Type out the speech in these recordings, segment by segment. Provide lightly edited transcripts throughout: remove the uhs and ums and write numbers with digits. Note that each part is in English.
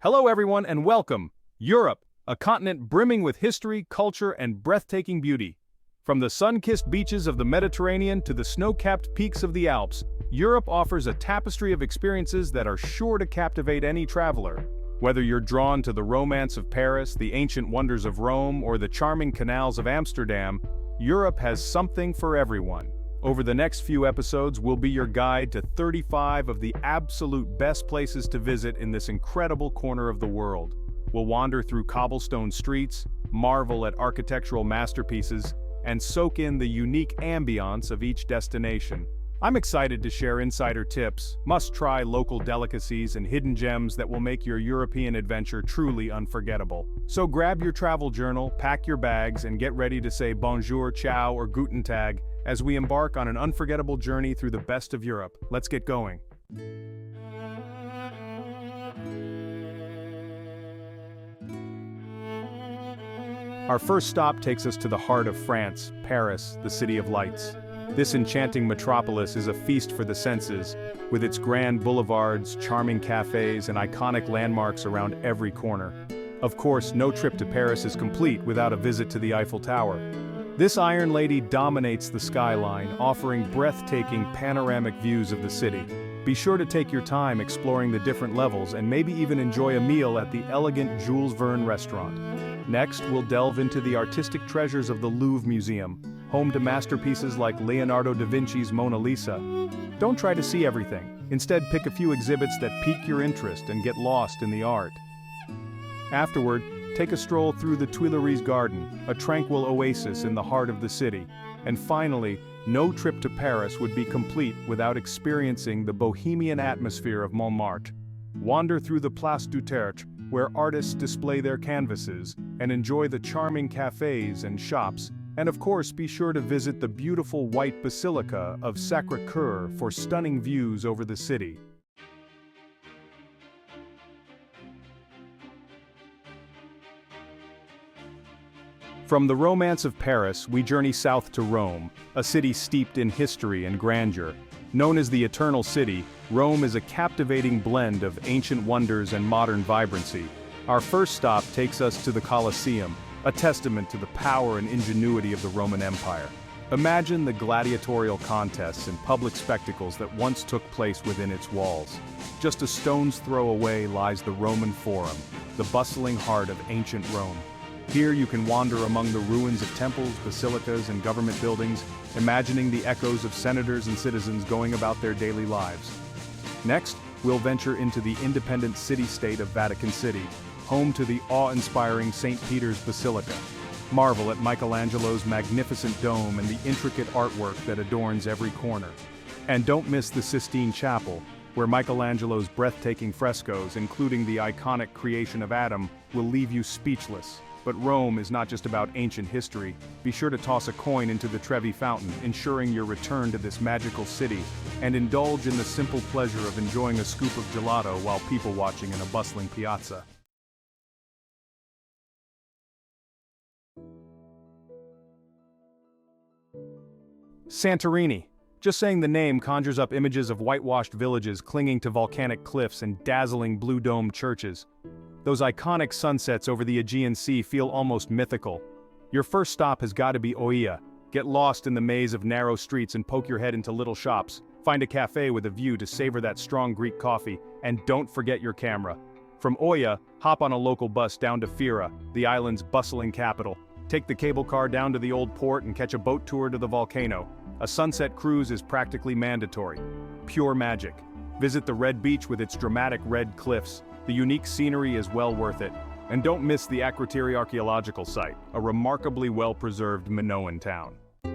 Hello everyone and welcome! Europe, a continent brimming with history, culture, and breathtaking beauty. From the sun-kissed beaches of the Mediterranean to the snow-capped peaks of the Alps, Europe offers a tapestry of experiences that are sure to captivate any traveler. Whether you're drawn to the romance of Paris, the ancient wonders of Rome, or the charming canals of Amsterdam, Europe has something for everyone. Over the next few episodes, we'll be your guide to 35 of the absolute best places to visit in this incredible corner of the world. We'll wander through cobblestone streets, marvel at architectural masterpieces, and soak in the unique ambiance of each destination. I'm excited to share insider tips, must-try local delicacies, and hidden gems that will make your European adventure truly unforgettable. So grab your travel journal, pack your bags, and get ready to say bonjour, ciao, or guten tag as we embark on an unforgettable journey through the best of Europe. Let's get going. Our first stop takes us to the heart of France, Paris, the city of lights. This enchanting metropolis is a feast for the senses, with its grand boulevards, charming cafes, and iconic landmarks around every corner. Of course, no trip to Paris is complete without a visit to the Eiffel Tower. This Iron Lady dominates the skyline, offering breathtaking panoramic views of the city. Be sure to take your time exploring the different levels and maybe even enjoy a meal at the elegant Jules Verne restaurant. Next, we'll delve into the artistic treasures of the Louvre Museum, home to masterpieces like Leonardo da Vinci's Mona Lisa. Don't try to see everything. Instead, pick a few exhibits that pique your interest and get lost in the art. Afterward, take a stroll through the Tuileries Garden, a tranquil oasis in the heart of the city. And finally, no trip to Paris would be complete without experiencing the bohemian atmosphere of Montmartre. Wander through the Place du Tertre, where artists display their canvases, and enjoy the charming cafes and shops. And of course, be sure to visit the beautiful white Basilica of Sacré-Cœur for stunning views over the city. From the romance of Paris, we journey south to Rome, a city steeped in history and grandeur. Known as the Eternal City, Rome is a captivating blend of ancient wonders and modern vibrancy. Our first stop takes us to the Colosseum, a testament to the power and ingenuity of the Roman Empire. Imagine the gladiatorial contests and public spectacles that once took place within its walls. Just a stone's throw away lies the Roman Forum, the bustling heart of ancient Rome. Here you can wander among the ruins of temples, basilicas, and government buildings, imagining the echoes of senators and citizens going about their daily lives. Next, we'll venture into the independent city-state of Vatican City, home to the awe-inspiring St. Peter's Basilica. Marvel at Michelangelo's magnificent dome and the intricate artwork that adorns every corner. And don't miss the Sistine Chapel, where Michelangelo's breathtaking frescoes, including the iconic creation of Adam, will leave you speechless. But Rome is not just about ancient history. Be sure to toss a coin into the Trevi Fountain, ensuring your return to this magical city, and indulge in the simple pleasure of enjoying a scoop of gelato while people watching in a bustling piazza. Santorini. Just saying the name conjures up images of whitewashed villages clinging to volcanic cliffs and dazzling blue-domed churches. Those iconic sunsets over the Aegean Sea feel almost mythical. Your first stop has got to be Oia. Get lost in the maze of narrow streets and poke your head into little shops. Find a cafe with a view to savor that strong Greek coffee, and don't forget your camera. From Oia, hop on a local bus down to Fira, the island's bustling capital. Take the cable car down to the old port and catch a boat tour to the volcano. A sunset cruise is practically mandatory. Pure magic. Visit the Red Beach with its dramatic red cliffs. The unique scenery is well worth it. And don't miss the Akrotiri archaeological site, a remarkably well-preserved Minoan town.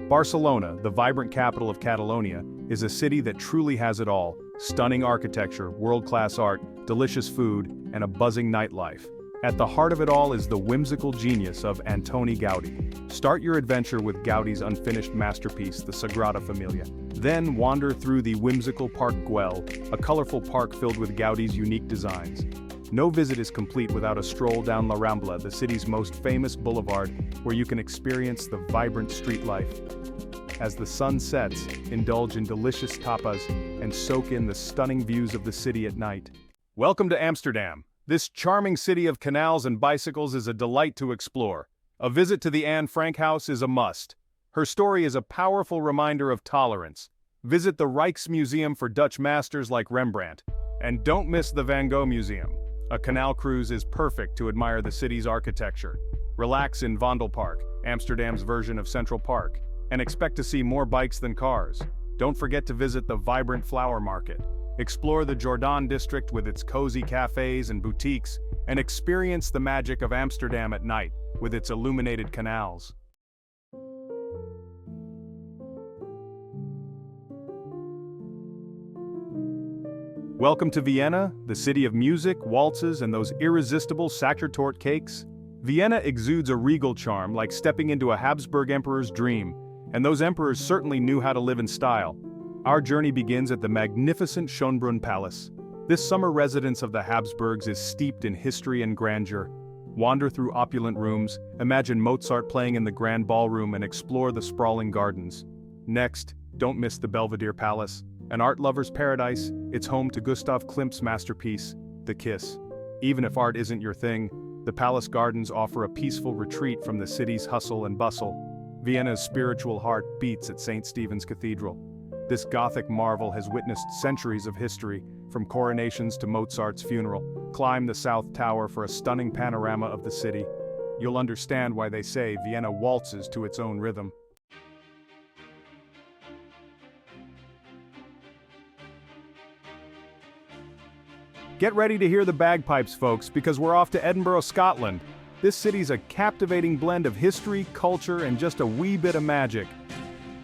Barcelona, the vibrant capital of Catalonia, is a city that truly has it all: stunning architecture, world-class art, delicious food, and a buzzing nightlife. At the heart of it all is the whimsical genius of Antoni Gaudi. Start your adventure with Gaudi's unfinished masterpiece, the Sagrada Familia. Then wander through the whimsical Park Güell, a colorful park filled with Gaudi's unique designs. No visit is complete without a stroll down La Rambla, the city's most famous boulevard, where you can experience the vibrant street life. As the sun sets, indulge in delicious tapas and soak in the stunning views of the city at night. Welcome to Amsterdam, This charming city of canals and bicycles is a delight to explore. A visit to the Anne Frank house is a must. Her story is a powerful reminder of tolerance. Visit the Rijksmuseum for Dutch masters like Rembrandt. And don't miss the Van Gogh Museum. A canal cruise is perfect to admire the city's architecture. Relax in Vondelpark, Amsterdam's version of Central Park, and expect to see more bikes than cars. Don't forget to visit the vibrant flower market. Explore the Jordaan district with its cozy cafes and boutiques, and experience the magic of Amsterdam at night with its illuminated canals. Welcome to Vienna, the city of music, waltzes, and those irresistible Sachertorte cakes. Vienna exudes a regal charm like stepping into a Habsburg emperor's dream, and those emperors certainly knew how to live in style. Our journey begins at the magnificent Schönbrunn Palace. This summer residence of the Habsburgs is steeped in history and grandeur. Wander through opulent rooms, imagine Mozart playing in the grand ballroom, and explore the sprawling gardens. Next, don't miss the Belvedere Palace, an art lover's paradise. It's home to Gustav Klimt's masterpiece, The Kiss. Even if art isn't your thing, the palace gardens offer a peaceful retreat from the city's hustle and bustle. Vienna's spiritual heart beats at St. Stephen's Cathedral. This Gothic marvel has witnessed centuries of history, from coronations to Mozart's funeral. Climb the South Tower for a stunning panorama of the city. You'll understand why they say Vienna waltzes to its own rhythm. Get ready to hear the bagpipes, folks, because we're off to Edinburgh, Scotland. This city's a captivating blend of history, culture, and just a wee bit of magic.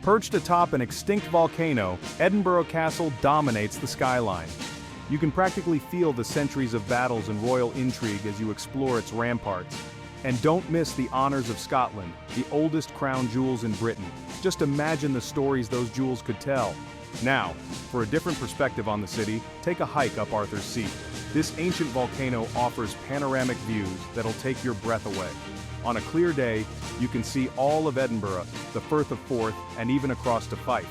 Perched atop an extinct volcano, Edinburgh Castle dominates the skyline. You can practically feel the centuries of battles and royal intrigue as you explore its ramparts. And don't miss the Honours of Scotland, the oldest crown jewels in Britain. Just imagine the stories those jewels could tell. Now, for a different perspective on the city, take a hike up Arthur's Seat. This ancient volcano offers panoramic views that'll take your breath away. On a clear day, you can see all of Edinburgh, the Firth of Forth, and even across to Fife.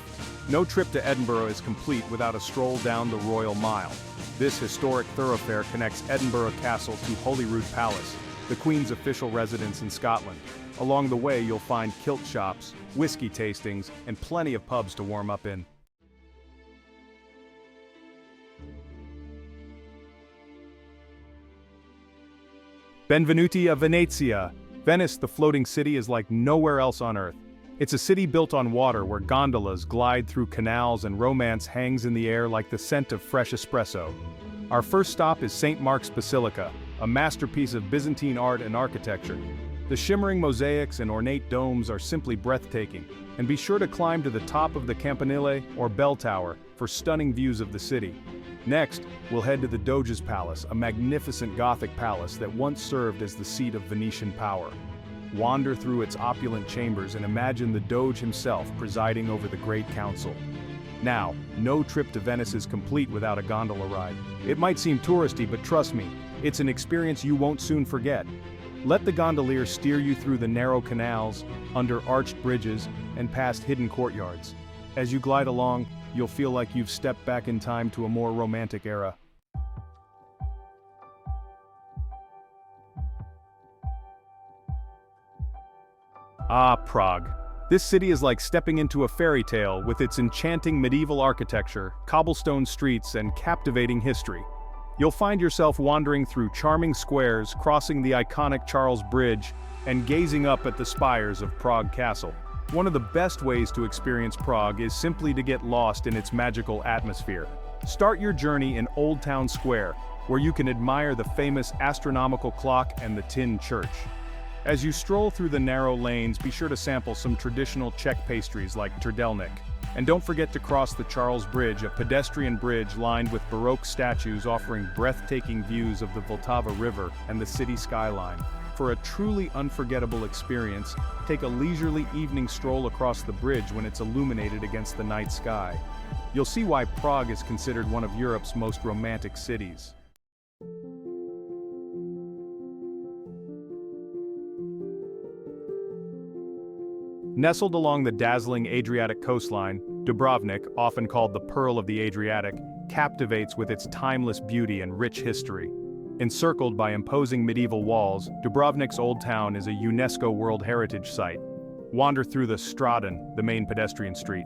No trip to Edinburgh is complete without a stroll down the Royal Mile. This historic thoroughfare connects Edinburgh Castle to Holyrood Palace, the Queen's official residence in Scotland. Along the way, you'll find kilt shops, whiskey tastings, and plenty of pubs to warm up in. Benvenuti a Venezia. Venice, the floating city, is like nowhere else on Earth. It's a city built on water where gondolas glide through canals and romance hangs in the air like the scent of fresh espresso. Our first stop is St. Mark's Basilica, a masterpiece of Byzantine art and architecture. The shimmering mosaics and ornate domes are simply breathtaking, and be sure to climb to the top of the Campanile or Bell Tower for stunning views of the city. Next, we'll head to the Doge's Palace, a magnificent Gothic palace that once served as the seat of Venetian power. Wander through its opulent chambers and imagine the Doge himself presiding over the Great Council. Now, no trip to Venice is complete without a gondola ride. It might seem touristy, but trust me, it's an experience you won't soon forget. Let the gondolier steer you through the narrow canals, under arched bridges, and past hidden courtyards. As you glide along, you'll feel like you've stepped back in time to a more romantic era. Ah, Prague. This city is like stepping into a fairy tale with its enchanting medieval architecture, cobblestone streets, and captivating history. You'll find yourself wandering through charming squares, crossing the iconic Charles Bridge, and gazing up at the spires of Prague Castle. One of the best ways to experience Prague is simply to get lost in its magical atmosphere. Start your journey in Old Town Square, where you can admire the famous astronomical clock and the Tin Church. As you stroll through the narrow lanes, be sure to sample some traditional Czech pastries like turdelnik. And don't forget to cross the Charles Bridge, a pedestrian bridge lined with Baroque statues offering breathtaking views of the Vltava River and the city skyline. For a truly unforgettable experience, take a leisurely evening stroll across the bridge when it's illuminated against the night sky. You'll see why Prague is considered one of Europe's most romantic cities. Nestled along the dazzling Adriatic coastline, Dubrovnik, often called the Pearl of the Adriatic, captivates with its timeless beauty and rich history. Encircled by imposing medieval walls, Dubrovnik's Old Town is a UNESCO World Heritage Site. Wander through the Straten, the main pedestrian street.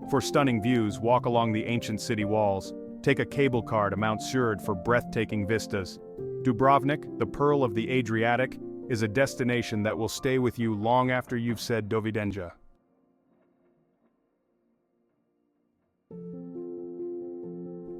For stunning views, walk along the ancient city walls. Take a cable car to Mount Sjoerd for breathtaking vistas. Dubrovnik, the pearl of the Adriatic, is a destination that will stay with you long after you've said Dovidenja.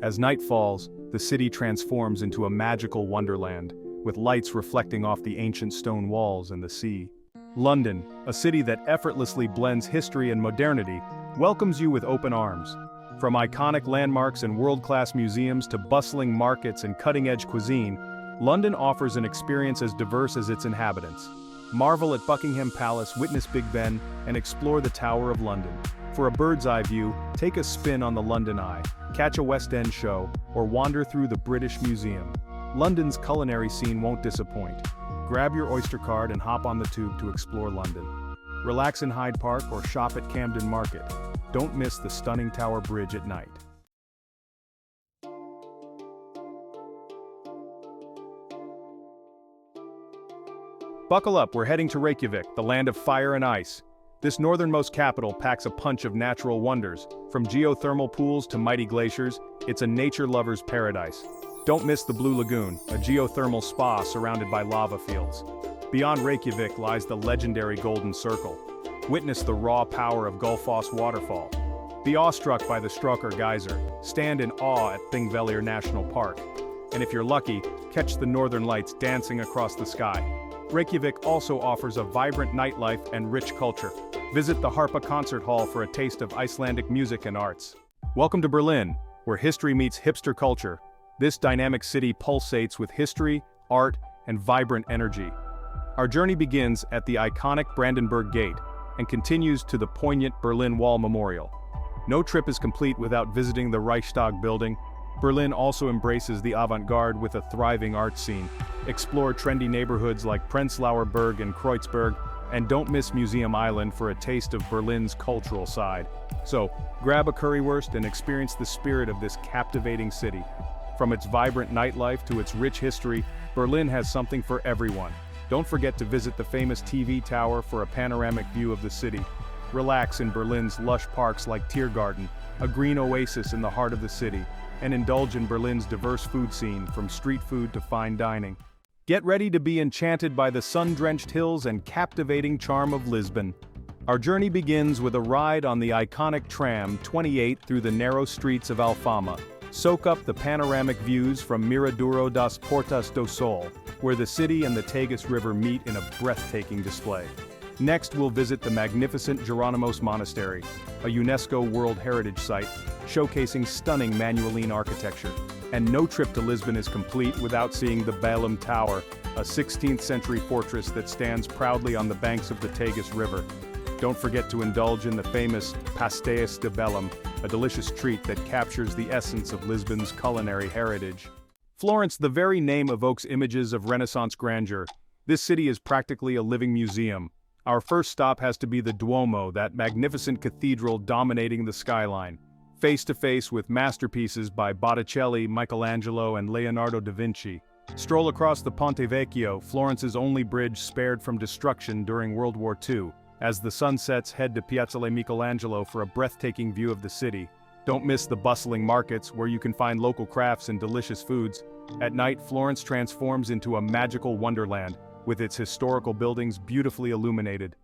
As night falls, the city transforms into a magical wonderland, with lights reflecting off the ancient stone walls and the sea. London, a city that effortlessly blends history and modernity, welcomes you with open arms. From iconic landmarks and world-class museums to bustling markets and cutting-edge cuisine, London offers an experience as diverse as its inhabitants. Marvel at Buckingham Palace, witness Big Ben, and explore the Tower of London. For a bird's-eye view, take a spin on the London Eye, catch a West End show, or wander through the British Museum. London's culinary scene won't disappoint. Grab your Oyster card and hop on the tube to explore London. Relax in Hyde Park or shop at Camden Market. Don't miss the stunning Tower Bridge at night. Buckle up, we're heading to Reykjavik, the land of fire and ice. This northernmost capital packs a punch of natural wonders. From geothermal pools to mighty glaciers, it's a nature lover's paradise. Don't miss the Blue Lagoon, a geothermal spa surrounded by lava fields. Beyond Reykjavik lies the legendary Golden Circle. Witness the raw power of Gullfoss waterfall. Be awestruck by the Stråkar geyser. Stand in awe at Thingvellir National Park. And if you're lucky, catch the northern lights dancing across the sky. Reykjavik also offers a vibrant nightlife and rich culture. Visit the Harpa Concert Hall for a taste of Icelandic music and arts. Welcome to Berlin, where history meets hipster culture. This dynamic city pulsates with history, art, and vibrant energy. Our journey begins at the iconic Brandenburg Gate and continues to the poignant Berlin Wall Memorial. No trip is complete without visiting the Reichstag building. Berlin also embraces the avant-garde with a thriving art scene. Explore trendy neighborhoods like Prenzlauer Berg and Kreuzberg, and don't miss Museum Island for a taste of Berlin's cultural side. So, grab a currywurst and experience the spirit of this captivating city. From its vibrant nightlife to its rich history, Berlin has something for everyone. Don't forget to visit the famous TV tower for a panoramic view of the city. Relax in Berlin's lush parks like Tiergarten, a green oasis in the heart of the city, and indulge in Berlin's diverse food scene, from street food to fine dining. Get ready to be enchanted by the sun-drenched hills and captivating charm of Lisbon. Our journey begins with a ride on the iconic tram 28 through the narrow streets of Alfama. Soak up the panoramic views from Miradouro das Portas do Sol, where the city and the Tagus River meet in a breathtaking display. Next, we'll visit the magnificent Jeronimos Monastery, a UNESCO World Heritage Site, showcasing stunning Manueline architecture. And no trip to Lisbon is complete without seeing the Belém Tower, a 16th century fortress that stands proudly on the banks of the Tagus River. Don't forget to indulge in the famous Pastéis de Belém, a delicious treat that captures the essence of Lisbon's culinary heritage. Florence, the very name evokes images of Renaissance grandeur. This city is practically a living museum. Our first stop has to be the Duomo, that magnificent cathedral dominating the skyline. Face to face with masterpieces by Botticelli, Michelangelo, and Leonardo da Vinci. Stroll across the Ponte Vecchio, Florence's only bridge spared from destruction during World War II. As the sun sets, head to Piazzale Michelangelo for a breathtaking view of the city. Don't miss the bustling markets, where you can find local crafts and delicious foods. At night, Florence transforms into a magical wonderland, with its historical buildings beautifully illuminated.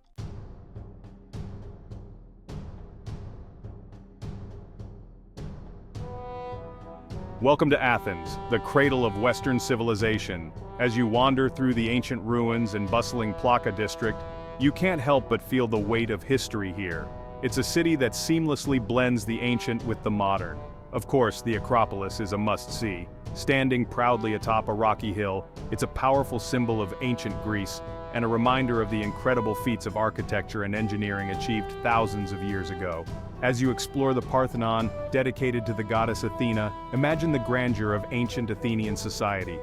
Welcome to Athens, the cradle of Western civilization. As you wander through the ancient ruins and bustling Plaka district, you can't help but feel the weight of history here. It's a city that seamlessly blends the ancient with the modern. Of course, the Acropolis is a must-see. Standing proudly atop a rocky hill, it's a powerful symbol of ancient Greece and a reminder of the incredible feats of architecture and engineering achieved thousands of years ago. As you explore the Parthenon, dedicated to the goddess Athena, imagine the grandeur of ancient Athenian society.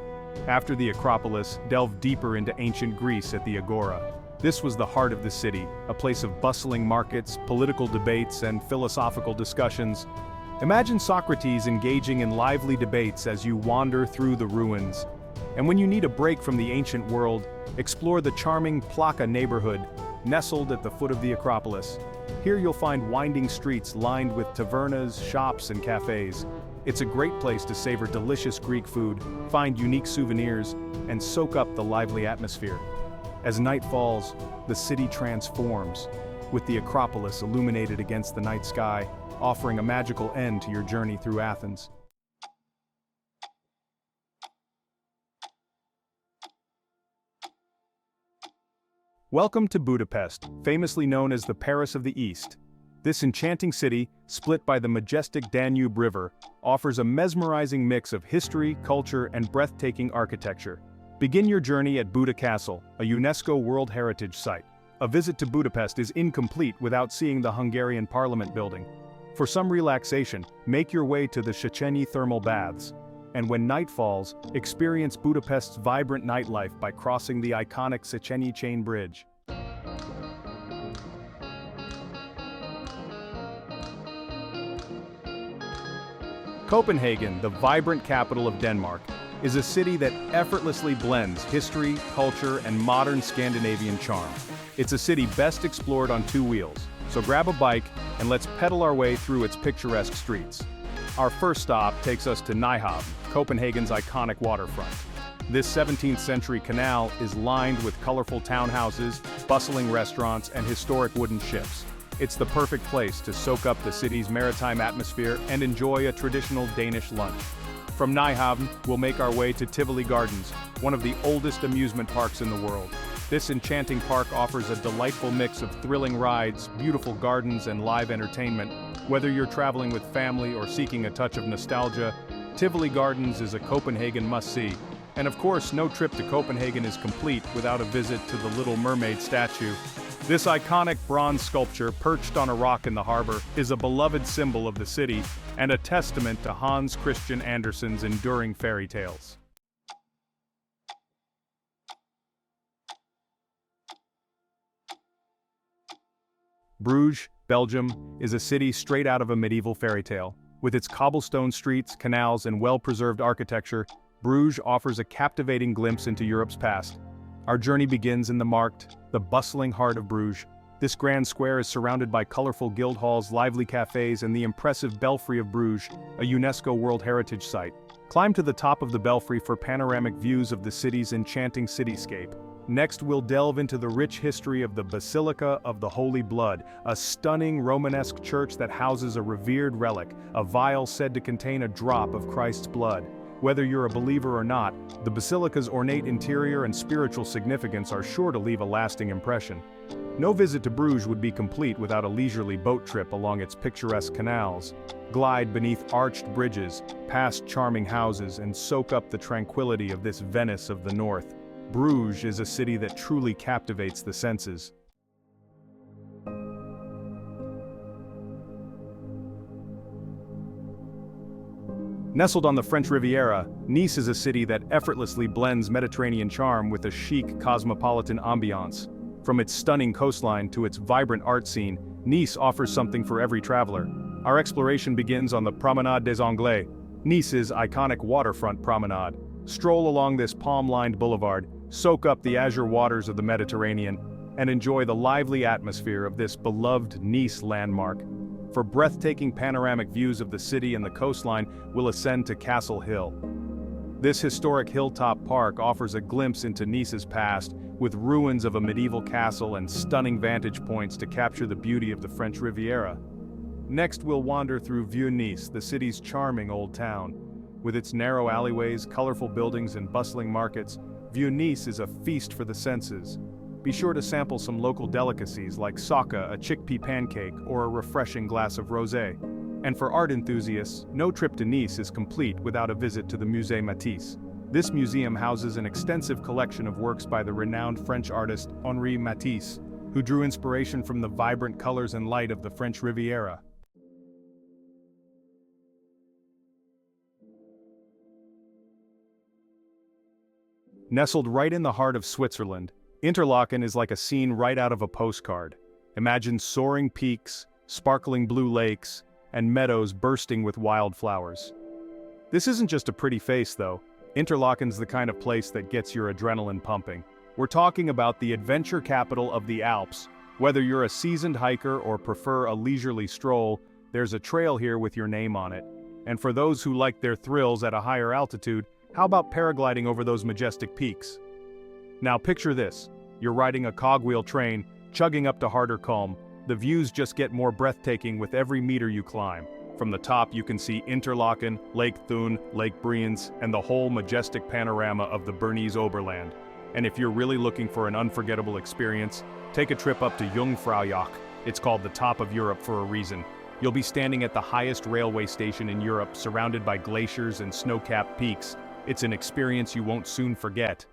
After the Acropolis, delve deeper into ancient Greece at the Agora. This was the heart of the city, a place of bustling markets, political debates, and philosophical discussions. Imagine Socrates engaging in lively debates as you wander through the ruins. And when you need a break from the ancient world, explore the charming Plaka neighborhood, nestled at the foot of the Acropolis. Here you'll find winding streets lined with tavernas, shops, and cafes. It's a great place to savor delicious Greek food, find unique souvenirs, and soak up the lively atmosphere. As night falls, the city transforms, with the Acropolis illuminated against the night sky, offering a magical end to your journey through Athens. Welcome to Budapest, famously known as the Paris of the East. This enchanting city, split by the majestic Danube River, offers a mesmerizing mix of history, culture, and breathtaking architecture. Begin your journey at Buda Castle, a UNESCO World Heritage Site. A visit to Budapest is incomplete without seeing the Hungarian Parliament building. For some relaxation, make your way to the Széchenyi thermal baths. And when night falls, experience Budapest's vibrant nightlife by crossing the iconic Széchenyi Chain Bridge. Copenhagen, the vibrant capital of Denmark, is a city that effortlessly blends history, culture, and modern Scandinavian charm. It's a city best explored on two wheels, so grab a bike and let's pedal our way through its picturesque streets. Our first stop takes us to Nyhavn, Copenhagen's iconic waterfront. This 17th century canal is lined with colorful townhouses, bustling restaurants, and historic wooden ships. It's the perfect place to soak up the city's maritime atmosphere and enjoy a traditional Danish lunch. From Nyhavn, we'll make our way to Tivoli Gardens, one of the oldest amusement parks in the world. This enchanting park offers a delightful mix of thrilling rides, beautiful gardens, and live entertainment. Whether you're traveling with family or seeking a touch of nostalgia, Tivoli Gardens is a Copenhagen must-see. And of course, no trip to Copenhagen is complete without a visit to the Little Mermaid statue. This iconic bronze sculpture, perched on a rock in the harbor, is a beloved symbol of the city and a testament to Hans Christian Andersen's enduring fairy tales. Bruges, Belgium, is a city straight out of a medieval fairy tale. With its cobblestone streets, canals, and well-preserved architecture, Bruges offers a captivating glimpse into Europe's past. Our journey begins in the Markt, the bustling heart of Bruges. This grand square is surrounded by colorful guild halls, lively cafes, and the impressive Belfry of Bruges, a UNESCO World Heritage Site. Climb to the top of the Belfry for panoramic views of the city's enchanting cityscape. Next, we'll delve into the rich history of the Basilica of the Holy Blood, a stunning Romanesque church that houses a revered relic, a vial said to contain a drop of Christ's blood. Whether you're a believer or not, the basilica's ornate interior and spiritual significance are sure to leave a lasting impression. No visit to Bruges would be complete without a leisurely boat trip along its picturesque canals. Glide beneath arched bridges, past charming houses, and soak up the tranquility of this Venice of the North. Bruges is a city that truly captivates the senses. Nestled on the French Riviera, Nice is a city that effortlessly blends Mediterranean charm with a chic, cosmopolitan ambiance. From its stunning coastline to its vibrant art scene, Nice offers something for every traveler. Our exploration begins on the Promenade des Anglais, Nice's iconic waterfront promenade. Stroll along this palm-lined boulevard, soak up the azure waters of the Mediterranean, and enjoy the lively atmosphere of this beloved Nice landmark. For breathtaking panoramic views of the city and the coastline, we'll ascend to Castle Hill. This historic hilltop park offers a glimpse into Nice's past, with ruins of a medieval castle and stunning vantage points to capture the beauty of the French Riviera. Next, we'll wander through Vieux Nice, the city's charming old town. With its narrow alleyways, colorful buildings, and bustling markets, Vieux Nice is a feast for the senses. Be sure to sample some local delicacies like saka, a chickpea pancake, or a refreshing glass of rosé. And for art enthusiasts, no trip to Nice is complete without a visit to the Musée Matisse. This museum houses an extensive collection of works by the renowned French artist Henri Matisse, who drew inspiration from the vibrant colors and light of the French Riviera. Nestled right in the heart of Switzerland, Interlaken is like a scene right out of a postcard. Imagine soaring peaks, sparkling blue lakes, and meadows bursting with wildflowers. This isn't just a pretty face, though. Interlaken's the kind of place that gets your adrenaline pumping. We're talking about the adventure capital of the Alps. Whether you're a seasoned hiker or prefer a leisurely stroll, there's a trail here with your name on it. And for those who like their thrills at a higher altitude, how about paragliding over those majestic peaks? Now picture this. You're riding a cogwheel train, chugging up to harder calm. The views just get more breathtaking with every meter you climb. From the top you can see Interlaken, Lake Thun, Lake Brienz, and the whole majestic panorama of the Bernese Oberland. And if you're really looking for an unforgettable experience, take a trip up to Jungfraujoch. It's called the top of Europe for a reason. You'll be standing at the highest railway station in Europe, surrounded by glaciers and snow-capped peaks. It's an experience you won't soon forget.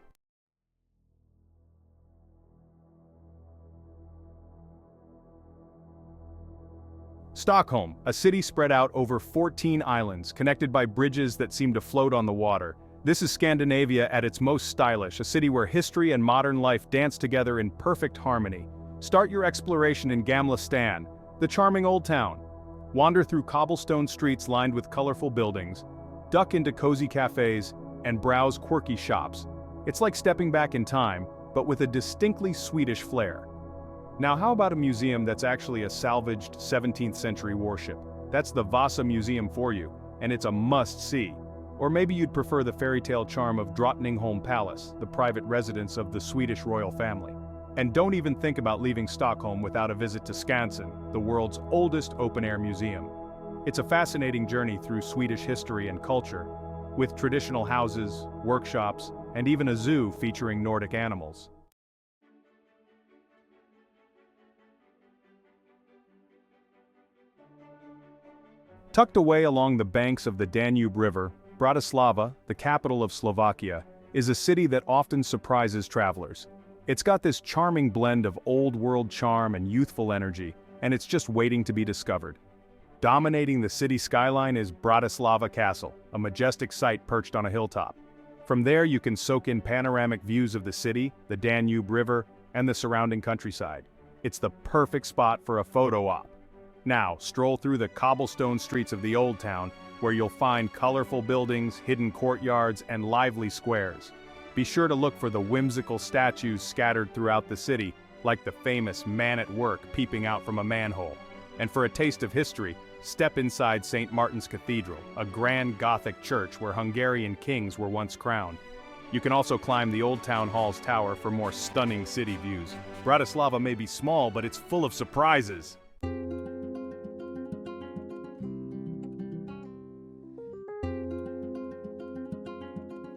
Stockholm, a city spread out over 14 islands, connected by bridges that seem to float on the water. This is Scandinavia at its most stylish, a city where history and modern life dance together in perfect harmony. Start your exploration in Gamla Stan, the charming old town. Wander through cobblestone streets lined with colorful buildings, duck into cozy cafes, and browse quirky shops. It's like stepping back in time, but with a distinctly Swedish flair. Now how about a museum that's actually a salvaged 17th century warship? That's the Vasa Museum for you, and it's a must-see. Or maybe you'd prefer the fairy tale charm of Drottningholm Palace, the private residence of the Swedish royal family. And don't even think about leaving Stockholm without a visit to Skansen, the world's oldest open-air museum. It's a fascinating journey through Swedish history and culture, with traditional houses, workshops, and even a zoo featuring Nordic animals. Tucked away along the banks of the Danube River, Bratislava, the capital of Slovakia, is a city that often surprises travelers. It's got this charming blend of old-world charm and youthful energy, and it's just waiting to be discovered. Dominating the city skyline is Bratislava Castle, a majestic site perched on a hilltop. From there you can soak in panoramic views of the city, the Danube River, and the surrounding countryside. It's the perfect spot for a photo op. Now, stroll through the cobblestone streets of the Old Town, where you'll find colorful buildings, hidden courtyards, and lively squares. Be sure to look for the whimsical statues scattered throughout the city, like the famous man at work peeping out from a manhole. And for a taste of history, step inside St. Martin's Cathedral, a grand Gothic church where Hungarian kings were once crowned. You can also climb the Old Town Hall's tower for more stunning city views. Bratislava may be small, but it's full of surprises.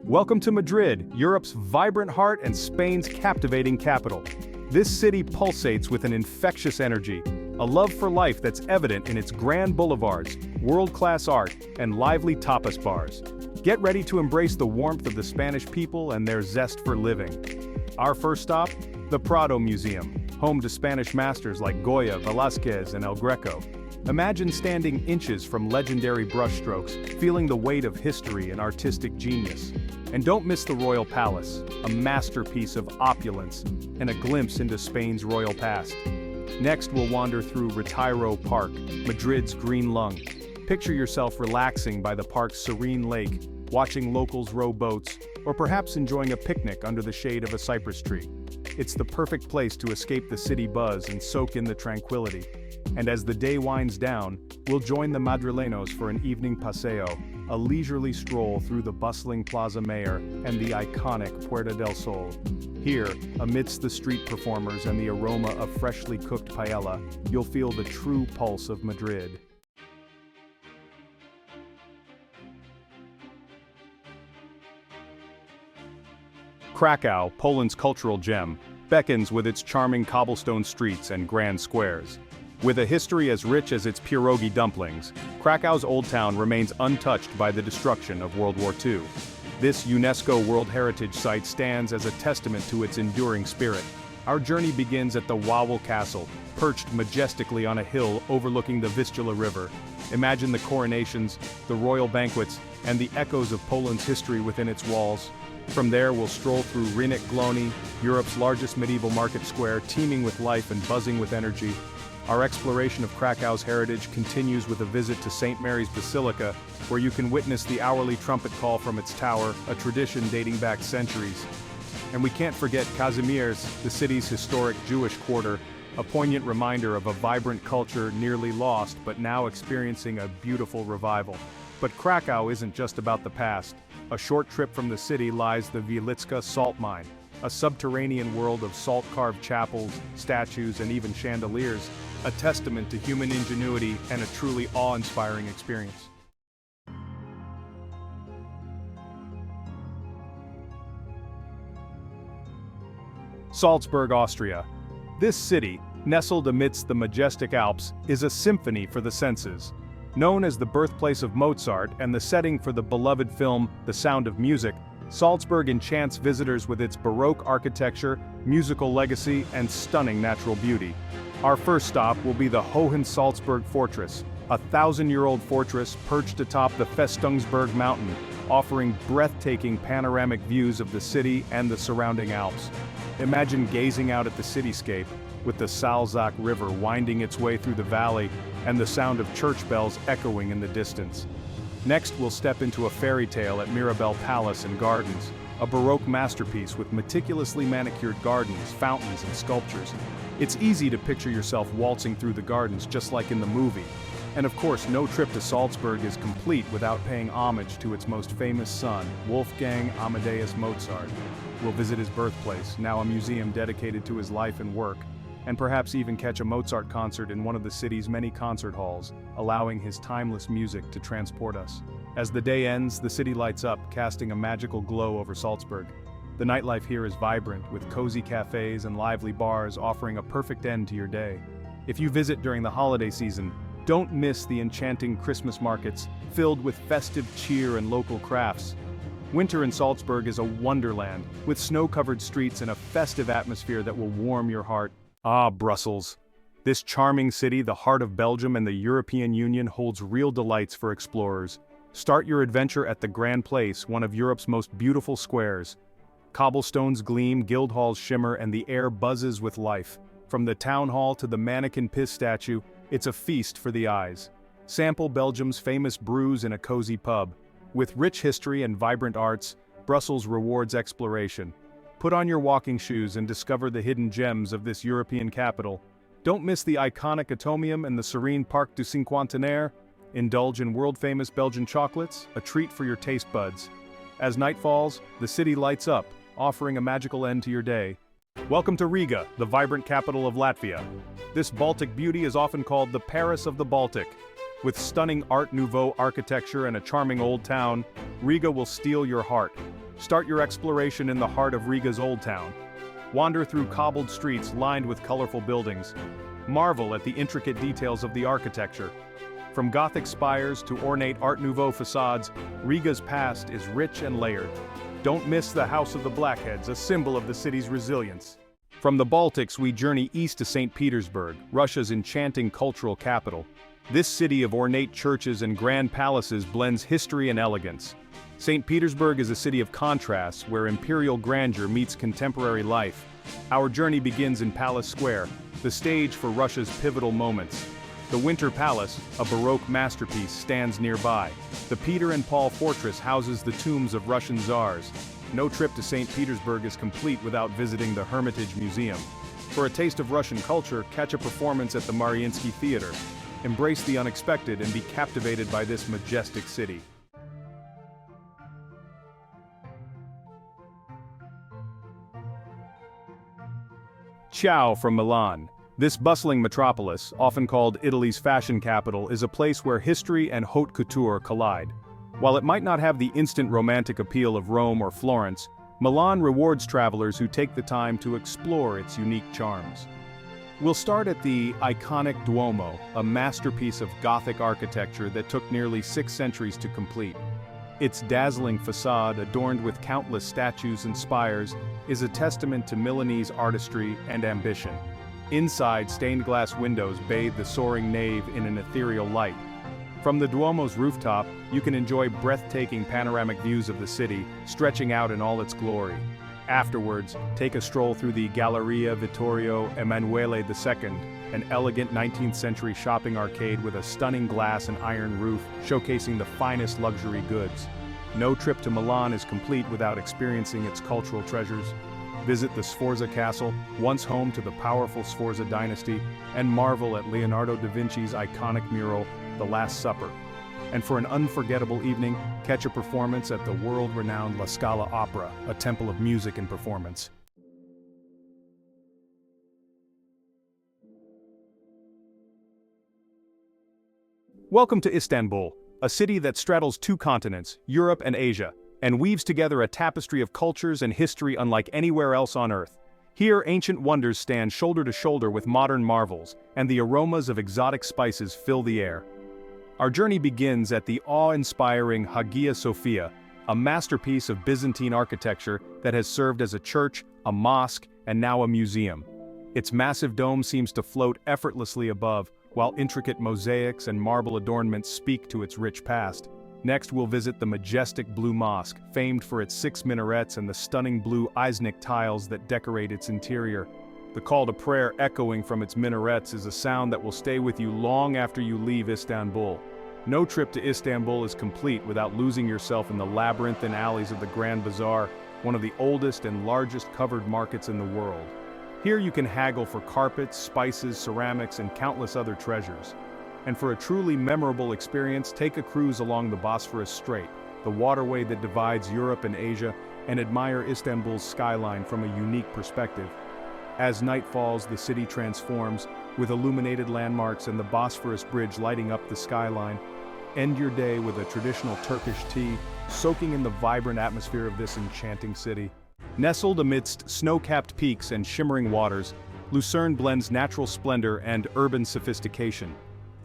Welcome to Madrid, Europe's vibrant heart and Spain's captivating capital. This city pulsates with an infectious energy, a love for life that's evident in its grand boulevards, world-class art, and lively tapas bars. Get ready to embrace the warmth of the Spanish people and their zest for living. Our first stop? The Prado Museum, home to Spanish masters like Goya, Velázquez, and El Greco. Imagine standing inches from legendary brushstrokes, feeling the weight of history and artistic genius. And don't miss the Royal Palace, a masterpiece of opulence and a glimpse into Spain's royal past. Next, we'll wander through Retiro Park, Madrid's green lung. Picture yourself relaxing by the park's serene lake, watching locals row boats, or perhaps enjoying a picnic under the shade of a cypress tree. It's the perfect place to escape the city buzz and soak in the tranquility. And as the day winds down, we'll join the Madrileños for an evening paseo, a leisurely stroll through the bustling Plaza Mayor and the iconic Puerta del Sol. Here, amidst the street performers and the aroma of freshly cooked paella, you'll feel the true pulse of Madrid. Krakow, Poland's cultural gem, beckons with its charming cobblestone streets and grand squares. With a history as rich as its pierogi dumplings, Krakow's Old Town remains untouched by the destruction of World War II. This UNESCO World Heritage Site stands as a testament to its enduring spirit. Our journey begins at the Wawel Castle, perched majestically on a hill overlooking the Vistula River. Imagine the coronations, the royal banquets, and the echoes of Poland's history within its walls. From there, we'll stroll through Rynek Główny, Europe's largest medieval market square, teeming with life and buzzing with energy. Our exploration of Krakow's heritage continues with a visit to St. Mary's Basilica, where you can witness the hourly trumpet call from its tower, a tradition dating back centuries. And we can't forget Kazimierz, the city's historic Jewish quarter, a poignant reminder of a vibrant culture nearly lost but now experiencing a beautiful revival. But Krakow isn't just about the past. A short trip from the city lies the Wieliczka salt mine, a subterranean world of salt-carved chapels, statues, and even chandeliers, a testament to human ingenuity and a truly awe-inspiring experience. Saltsburg, Austria. This city, nestled amidst the majestic Alps, is a symphony for the senses. Known as the birthplace of Mozart and the setting for the beloved film The Sound of Music, Salzburg enchants visitors with its Baroque architecture, musical legacy, and stunning natural beauty. Our first stop will be the Hohensalzburg Fortress, a 1,000-year-old fortress perched atop the Festungsberg mountain, offering breathtaking panoramic views of the city and the surrounding Alps. Imagine gazing out at the cityscape, with the Salzach River winding its way through the valley and the sound of church bells echoing in the distance. Next, we'll step into a fairy tale at Mirabell Palace and Gardens, a Baroque masterpiece with meticulously manicured gardens, fountains, and sculptures. It's easy to picture yourself waltzing through the gardens just like in the movie. And of course, no trip to Salzburg is complete without paying homage to its most famous son, Wolfgang Amadeus Mozart. We'll visit his birthplace, now a museum dedicated to his life and work, and perhaps even catch a Mozart concert in one of the city's many concert halls, allowing his timeless music to transport us. As the day ends, the city lights up, casting a magical glow over Salzburg. The nightlife here is vibrant, with cozy cafes and lively bars offering a perfect end to your day. If you visit during the holiday season, don't miss the enchanting Christmas markets, filled with festive cheer and local crafts. Winter in Salzburg is a wonderland, with snow-covered streets and a festive atmosphere that will warm your heart. Ah, Brussels. This charming city, the heart of Belgium and the European Union, holds real delights for explorers. Start your adventure at the Grand Place, one of Europe's most beautiful squares. Cobblestones gleam, guildhalls shimmer, and the air buzzes with life. From the town hall to the mannequin Piz statue, it's a feast for the eyes. Sample Belgium's famous brews in a cozy pub. With rich history and vibrant arts, Brussels rewards exploration. Put on your walking shoes and discover the hidden gems of this European capital. Don't miss the iconic Atomium and the serene Parc du Cinquantenaire. Indulge in world-famous Belgian chocolates, a treat for your taste buds. As night falls, the city lights up, offering a magical end to your day. Welcome to Riga, the vibrant capital of Latvia. This Baltic beauty is often called the Paris of the Baltic. With stunning Art Nouveau architecture and a charming old town, Riga will steal your heart. Start your exploration in the heart of Riga's Old Town. Wander through cobbled streets lined with colorful buildings. Marvel at the intricate details of the architecture. From Gothic spires to ornate Art Nouveau facades, Riga's past is rich and layered. Don't miss the House of the Blackheads, a symbol of the city's resilience. From the Baltics, we journey east to St. Petersburg, Russia's enchanting cultural capital. This city of ornate churches and grand palaces blends history and elegance. St. Petersburg is a city of contrasts where imperial grandeur meets contemporary life. Our journey begins in Palace Square, the stage for Russia's pivotal moments. The Winter Palace, a Baroque masterpiece, stands nearby. The Peter and Paul Fortress houses the tombs of Russian czars. No trip to St. Petersburg is complete without visiting the Hermitage Museum. For a taste of Russian culture, catch a performance at the Mariinsky Theater. Embrace the unexpected and be captivated by this majestic city. Ciao from Milan. This bustling metropolis, often called Italy's fashion capital, is a place where history and haute couture collide. While it might not have the instant romantic appeal of Rome or Florence, Milan rewards travelers who take the time to explore its unique charms. We'll start at the iconic Duomo, a masterpiece of Gothic architecture that took nearly 6 centuries to complete. Its dazzling facade, adorned with countless statues and spires, is a testament to Milanese artistry and ambition. Inside, stained glass windows bathe the soaring nave in an ethereal light. From the Duomo's rooftop, you can enjoy breathtaking panoramic views of the city, stretching out in all its glory. Afterwards, take a stroll through the Galleria Vittorio Emanuele II, an elegant 19th century shopping arcade with a stunning glass and iron roof showcasing the finest luxury goods. No trip to Milan is complete without experiencing its cultural treasures. Visit the Sforza Castle, once home to the powerful Sforza dynasty, and marvel at Leonardo da Vinci's iconic mural, The Last Supper. And for an unforgettable evening, catch a performance at the world-renowned La Scala Opera, a temple of music and performance. Welcome to Istanbul, a city that straddles two continents, Europe and Asia, and weaves together a tapestry of cultures and history unlike anywhere else on Earth. Here, ancient wonders stand shoulder to shoulder with modern marvels, and the aromas of exotic spices fill the air. Our journey begins at the awe-inspiring Hagia Sophia, a masterpiece of Byzantine architecture that has served as a church, a mosque, and now a museum. Its massive dome seems to float effortlessly above, while intricate mosaics and marble adornments speak to its rich past. Next, we'll visit the majestic Blue Mosque, famed for its 6 minarets and the stunning blue Iznik tiles that decorate its interior. The call to prayer echoing from its minarets is a sound that will stay with you long after you leave Istanbul. No trip to Istanbul is complete without losing yourself in the labyrinthine alleys of the Grand Bazaar, one of the oldest and largest covered markets in the world. Here you can haggle for carpets, spices, ceramics, and countless other treasures. And for a truly memorable experience, take a cruise along the Bosphorus Strait, the waterway that divides Europe and Asia, and admire Istanbul's skyline from a unique perspective. As night falls, the city transforms, with illuminated landmarks and the Bosphorus Bridge lighting up the skyline. End your day with a traditional Turkish tea, soaking in the vibrant atmosphere of this enchanting city. Nestled amidst snow-capped peaks and shimmering waters, Lucerne blends natural splendor and urban sophistication.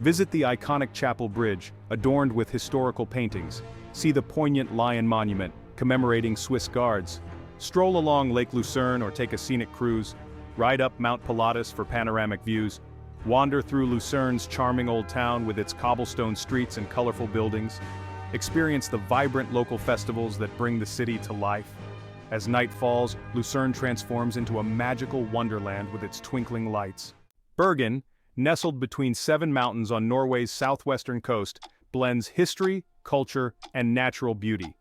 Visit the iconic Chapel Bridge, adorned with historical paintings. See the poignant lion monument, commemorating Swiss guards. Stroll along Lake Lucerne or take a scenic cruise. Ride up Mount Pilatus for panoramic views. Wander through Lucerne's charming old town with its cobblestone streets and colorful buildings. Experience the vibrant local festivals that bring the city to life. As night falls, Lucerne transforms into a magical wonderland with its twinkling lights. Bergen, nestled between 7 mountains on Norway's southwestern coast, blends history, culture, and natural beauty.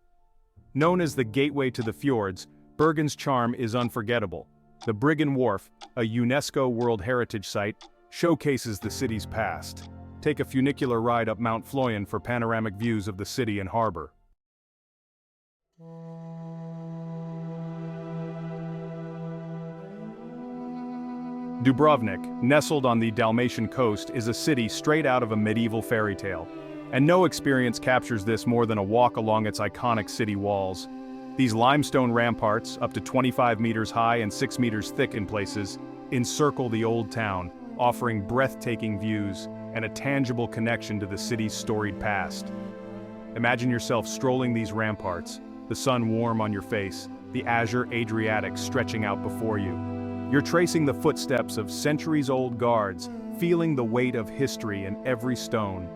Known as the gateway to the fjords, Bergen's charm is unforgettable. The Bryggen Wharf, a UNESCO World Heritage Site, showcases the city's past. Take a funicular ride up Mount Floyen for panoramic views of the city and harbor. Dubrovnik, nestled on the Dalmatian coast, is a city straight out of a medieval fairy tale. And no experience captures this more than a walk along its iconic city walls. These limestone ramparts, up to 25 meters high and 6 meters thick in places, encircle the old town, offering breathtaking views and a tangible connection to the city's storied past. Imagine yourself strolling these ramparts, the sun warm on your face, the azure Adriatic stretching out before you. You're tracing the footsteps of centuries-old guards, feeling the weight of history in every stone.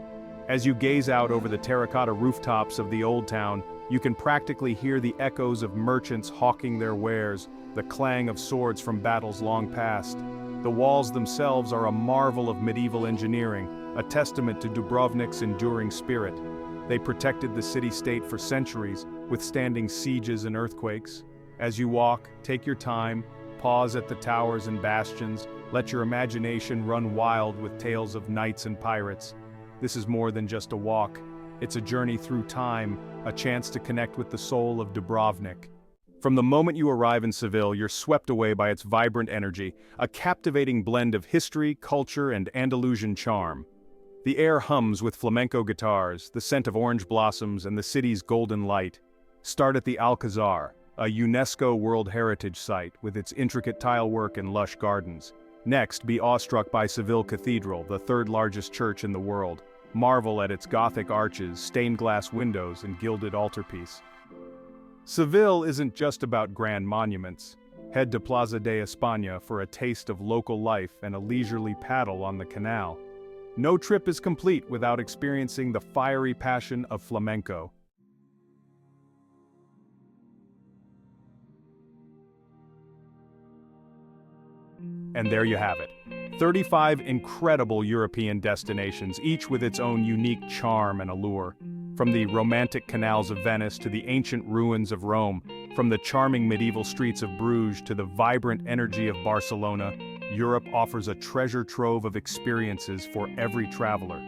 As you gaze out over the terracotta rooftops of the old town, you can practically hear the echoes of merchants hawking their wares, the clang of swords from battles long past. The walls themselves are a marvel of medieval engineering, a testament to Dubrovnik's enduring spirit. They protected the city-state for centuries, withstanding sieges and earthquakes. As you walk, take your time, pause at the towers and bastions, let your imagination run wild with tales of knights and pirates. This is more than just a walk. It's a journey through time, a chance to connect with the soul of Dubrovnik. From the moment you arrive in Seville, you're swept away by its vibrant energy, a captivating blend of history, culture, and Andalusian charm. The air hums with flamenco guitars, the scent of orange blossoms, and the city's golden light. Start at the Alcazar, a UNESCO World Heritage Site with its intricate tilework and lush gardens. Next, be awestruck by Seville Cathedral, the 3rd largest church in the world. Marvel at its Gothic arches, stained glass windows, and gilded altarpiece. Seville isn't just about grand monuments. Head to Plaza de España for a taste of local life and a leisurely paddle on the canal. No trip is complete without experiencing the fiery passion of flamenco. And there you have it. 35 incredible European destinations, each with its own unique charm and allure. From the romantic canals of Venice to the ancient ruins of Rome, from the charming medieval streets of Bruges to the vibrant energy of Barcelona, Europe offers a treasure trove of experiences for every traveler.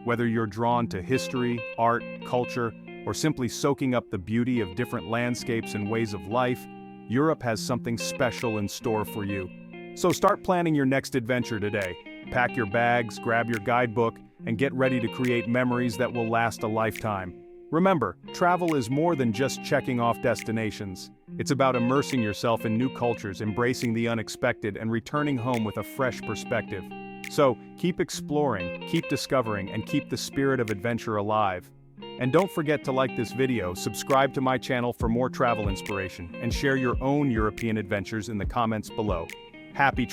Whether you're drawn to history, art, culture, or simply soaking up the beauty of different landscapes and ways of life, Europe has something special in store for you. So start planning your next adventure today. Pack your bags, grab your guidebook, and get ready to create memories that will last a lifetime. Remember, travel is more than just checking off destinations. It's about immersing yourself in new cultures, embracing the unexpected, and returning home with a fresh perspective. So, keep exploring, keep discovering, and keep the spirit of adventure alive. And don't forget to like this video, subscribe to my channel for more travel inspiration, and share your own European adventures in the comments below. Happy